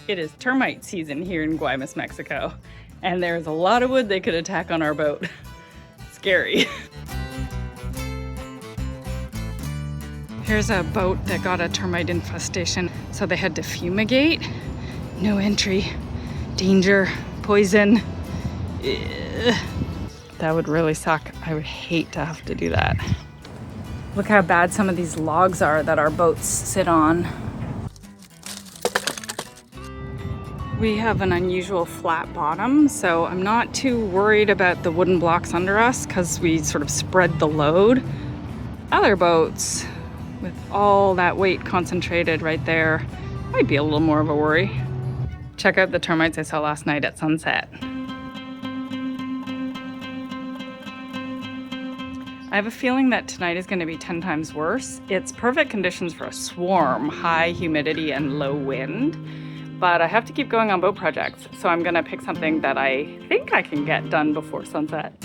It is termite season here in Guaymas, Mexico, and there's a lot of wood they could attack on our boat. Scary. Here's a boat that got a termite infestation, so they had to fumigate. No entry, danger, poison. Ugh. That would really suck. I would hate to have to do that. Look how bad some of these logs are that our boats sit on. We have an unusual flat bottom, so I'm not too worried about the wooden blocks under us because we sort of spread the load. Other boats with all that weight concentrated right there might be a little more of a worry. Check out the termites I saw last night at sunset. I have a feeling that tonight is going to be 10 times worse. It's perfect conditions for a swarm, high humidity and low wind. But I have to keep going on boat projects, so I'm gonna pick something that I think I can get done before sunset.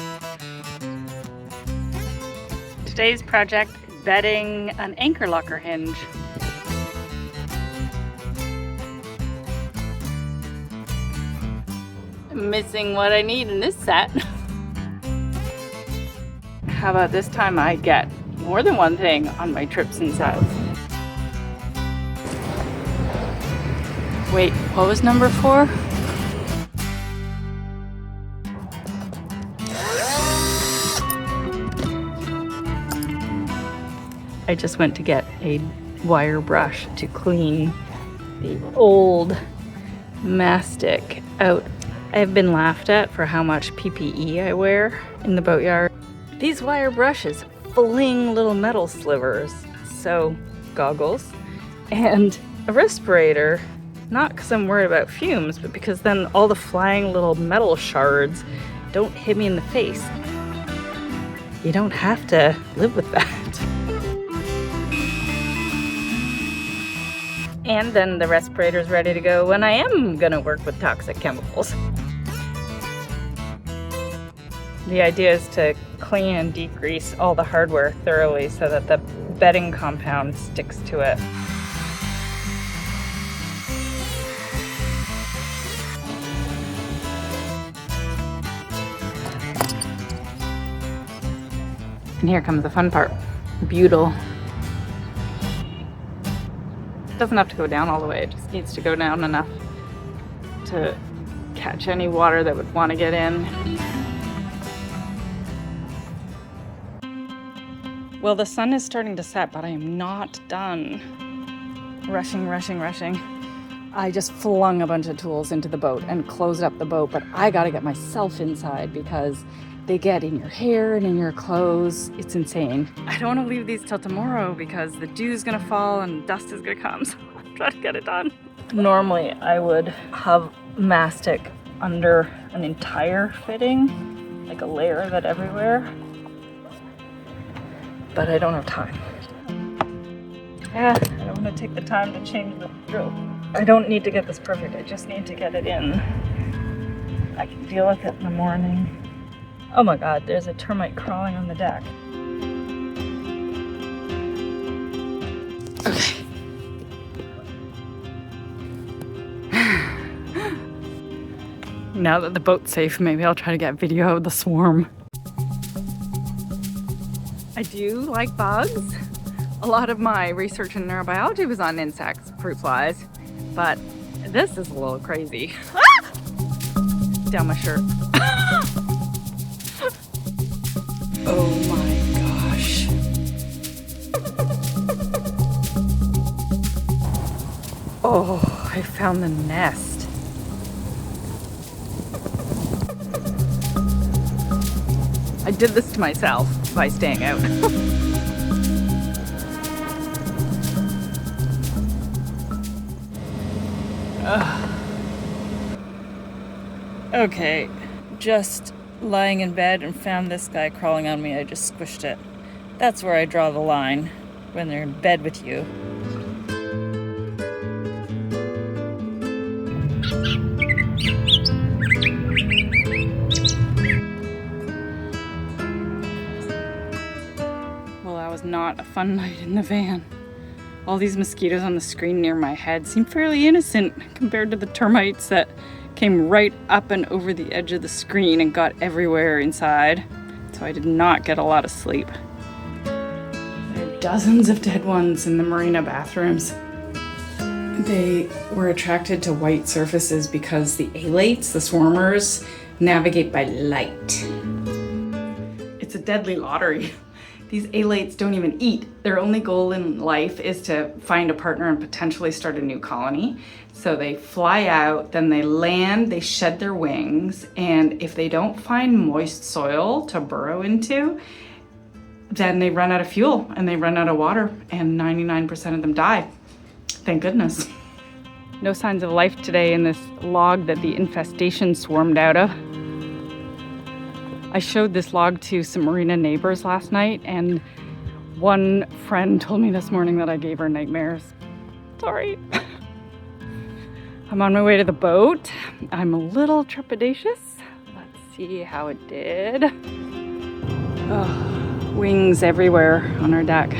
Today's project is bedding an anchor locker hinge. I'm missing what I need in this set. How about this time I get more than one thing on my trips and sets? Wait, what was number 4? I just went to get a wire brush to clean the old mastic out. I've been laughed at for how much PPE I wear in the boatyard. These wire brushes fling little metal slivers, so goggles, and a respirator. Not because I'm worried about fumes, but because then all the flying little metal shards don't hit me in the face. You don't have to live with that. And then the respirator's ready to go when I am gonna work with toxic chemicals. The idea is to clean and degrease all the hardware thoroughly so that the bedding compound sticks to it. And here comes the fun part, butyl. It doesn't have to go down all the way, it just needs to go down enough to catch any water that would want to get in. Well, the sun is starting to set, but I am not done. Rushing. I just flung a bunch of tools into the boat and closed up the boat, but I gotta get myself inside because they get in your hair and in your clothes. It's insane. I don't want to leave these till tomorrow because the dew's gonna fall and dust is gonna come, so I'm trying to get it done. Normally I would have mastic under an entire fitting, like a layer of it everywhere, but I don't have time. I don't want to take the time to change the drill. I don't need to get this perfect, I just need to get it in. I can deal with it in the morning. Oh my god, there's a termite crawling on the deck. Okay. Now that the boat's safe, maybe I'll try to get video of the swarm. I do like bugs. A lot of my research in neurobiology was on insects, fruit flies, but this is a little crazy. Down my shirt. Oh my gosh. Oh, I found the nest. I did this to myself by staying out. Okay, just lying in bed and found this guy crawling on me. I just squished it. That's where I draw the line when they're in bed with you. Well, that was not a fun night in the van. All these mosquitoes on the screen near my head seem fairly innocent compared to the termites that came right up and over the edge of the screen and got everywhere inside. So I did not get a lot of sleep. There are dozens of dead ones in the marina bathrooms. They were attracted to white surfaces because the alates, the swarmers, navigate by light. It's a deadly lottery. These alates don't even eat. Their only goal in life is to find a partner and potentially start a new colony. So they fly out, then they land, they shed their wings, and if they don't find moist soil to burrow into, then they run out of fuel and they run out of water, and 99% of them die. Thank goodness. No signs of life today in this log that the infestation swarmed out of. I showed this log to some marina neighbors last night, and one friend told me this morning that I gave her nightmares. Sorry. I'm on my way to the boat. I'm a little trepidatious. Let's see how it did. Oh, wings everywhere on our deck.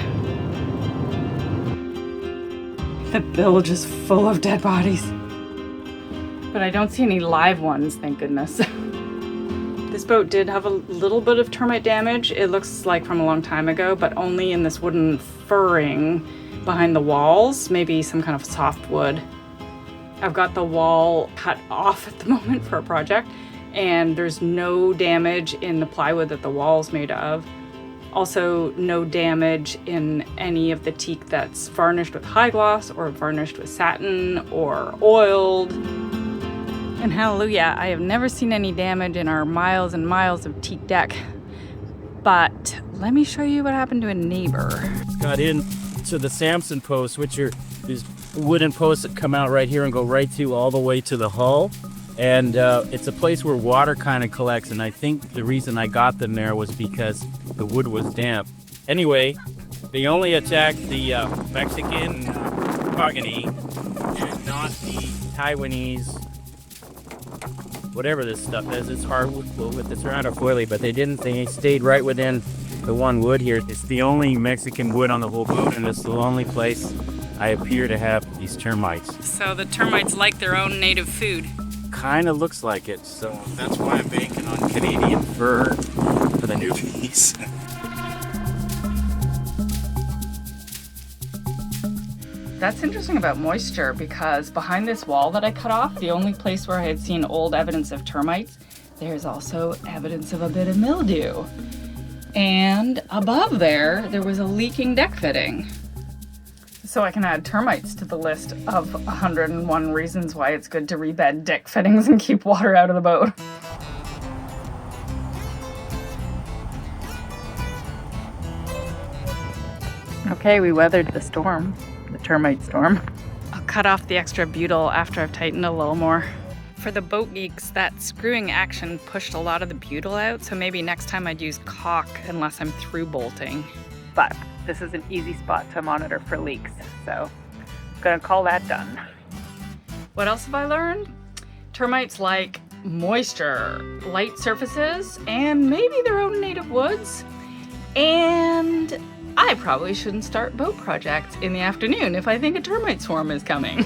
The bilge is full of dead bodies. But I don't see any live ones, thank goodness. This boat did have a little bit of termite damage. It looks like from a long time ago, but only in this wooden furring behind the walls, maybe some kind of soft wood. I've got the wall cut off at the moment for a project, and there's no damage in the plywood that the wall's made of. Also, no damage in any of the teak that's varnished with high gloss or varnished with satin or oiled. And hallelujah, I have never seen any damage in our miles and miles of teak deck. But let me show you what happened to a neighbor. Got into the Samson posts, which are these wooden posts that come out right here and go right to all the way to the hull. And it's a place where water kind of collects, and I think the reason I got them there was because the wood was damp. Anyway, they only attacked the Mexican mahogany and not the Taiwanese, whatever this stuff is. It's hardwood with the surround of foily, but they didn't. They stayed right within the one wood here. It's the only Mexican wood on the whole boat, and it's the only place I appear to have these termites. So the termites like their own native food. Kind of looks like it, so that's why I'm banking on Canadian fur for the newbies. That's interesting about moisture, because behind this wall that I cut off, the only place where I had seen old evidence of termites, there's also evidence of a bit of mildew. And above there was a leaking deck fitting. So I can add termites to the list of 101 reasons why it's good to rebed deck fittings and keep water out of the boat. Okay, we weathered the storm, the termite storm. I'll cut off the extra butyl after I've tightened a little more. For the boat geeks, that screwing action pushed a lot of the butyl out, so maybe next time I'd use caulk unless I'm through bolting. But this is an easy spot to monitor for leaks, so I'm gonna call that done. What else have I learned? Termites like moisture, light surfaces, and maybe their own native woods. And I probably shouldn't start boat projects in the afternoon if I think a termite swarm is coming.